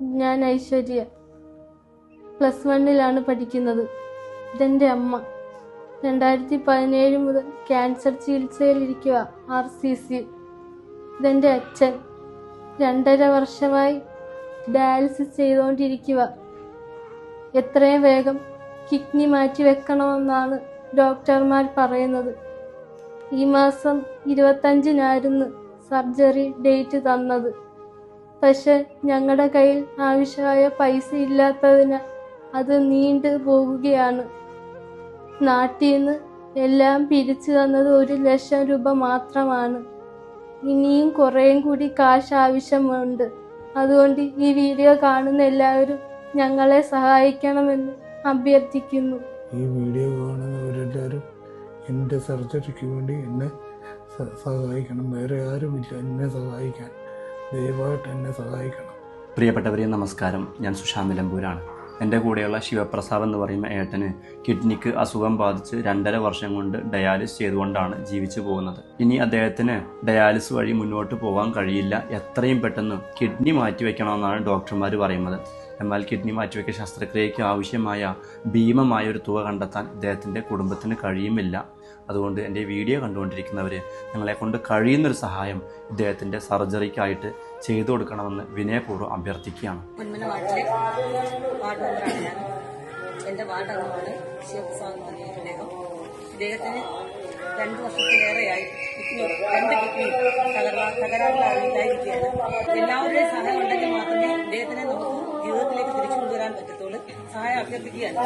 ഞാൻ ഐശ്വര്യ, +1 പഠിക്കുന്നത്. ഇതെൻ്റെ അമ്മ. 2017 മുതൽ ക്യാൻസർ ചികിത്സയിലിരിക്കുക RCC. ഇതെൻ്റെ അച്ഛൻ. 2.5 വർഷമായി ഡയാലിസിസ് ചെയ്തുകൊണ്ടിരിക്കുക. എത്രയും വേഗം കിഡ്നി മാറ്റി വെക്കണമെന്നാണ് ഡോക്ടർമാർ പറയുന്നത്. ഈ മാസം 25-നായിരുന്നു സർജറി ഡേറ്റ് തന്നത്. പക്ഷെ ഞങ്ങളുടെ കയ്യിൽ ആവശ്യമായ പൈസ ഇല്ലാത്തതിനാൽ അത് നീണ്ടു പോകുകയാണ്. നാട്ടിൽ നിന്ന് എല്ലാം പിരിച്ചു തന്നത് 1 ലക്ഷം രൂപ മാത്രമാണ്. ഇനിയും കുറേയും കൂടി കാശ് ആവശ്യമുണ്ട്. അതുകൊണ്ട് ഈ വീഡിയോ കാണുന്ന എല്ലാവരും ഞങ്ങളെ സഹായിക്കണമെന്ന് അഭ്യർത്ഥിക്കുന്നു. ഈ വീഡിയോ കാണുന്നവരെല്ലാവരും എൻ്റെ സർജറിക്ക് വേണ്ടി എന്നെ സഹായിക്കണം. വേറെ ആരുമില്ല എന്നെ സഹായിക്കാൻ. ദയവായിട്ട് എന്നെ സഹായിക്കണം. പ്രിയപ്പെട്ടവരെ നമസ്കാരം. ഞാൻ സുശാന്ത് നിലമ്പൂരാണ്. എൻ്റെ കൂടെയുള്ള ശിവപ്രസാദ് എന്ന് പറയുന്ന ഏട്ടന് കിഡ്നിക്ക് അസുഖം ബാധിച്ച് 2.5 വർഷം കൊണ്ട് ഡയാലിസ് ചെയ്തുകൊണ്ടാണ് ജീവിച്ചു പോകുന്നത്. ഇനി അദ്ദേഹത്തിന് ഡയാലിസ് വഴി മുന്നോട്ട് പോകാൻ കഴിയില്ല. എത്രയും പെട്ടെന്ന് കിഡ്നി മാറ്റിവെക്കണമെന്നാണ് ഡോക്ടർമാർ പറയുന്നത്. എന്നാൽ കിഡ്നി മാറ്റിവെക്കൽ ശസ്ത്രക്രിയയ്ക്ക് ആവശ്യമായ ഭീമമായ ഒരു തുക കണ്ടെത്താൻ ഇദ്ദേഹത്തിൻ്റെ കുടുംബത്തിന് കഴിയുമില്ല. അതുകൊണ്ട് എൻ്റെ വീഡിയോ കണ്ടുകൊണ്ടിരിക്കുന്നവർ നിങ്ങളെ കൊണ്ട് കഴിയുന്നൊരു സഹായം ഇദ്ദേഹത്തിൻ്റെ സർജറിക്കായിട്ട് ചെയ്തു കൊടുക്കണമെന്ന് വിനയപൂർവ്വം അഭ്യർത്ഥിക്കുകയാണ്. എൻ്റെ വാർഡംഗമാണ് ശിവപ്രസാദ്. ഇദ്ദേഹത്തിന് 2 വർഷത്തിലേറെയായി രണ്ട് കിഡ്നി തകരാറിലായിരിക്കുകയാണ്. എല്ലാവരുടെയും സഹായം ഉണ്ടെങ്കിൽ മാത്രമേ ഇദ്ദേഹത്തിനെ നമുക്ക് ജീവിതത്തിലേക്ക് തിരിച്ചു കൊണ്ടുവരാൻ പറ്റത്തുള്ളൂ. സഹായം അഭ്യർത്ഥിക്കുകയാണ്.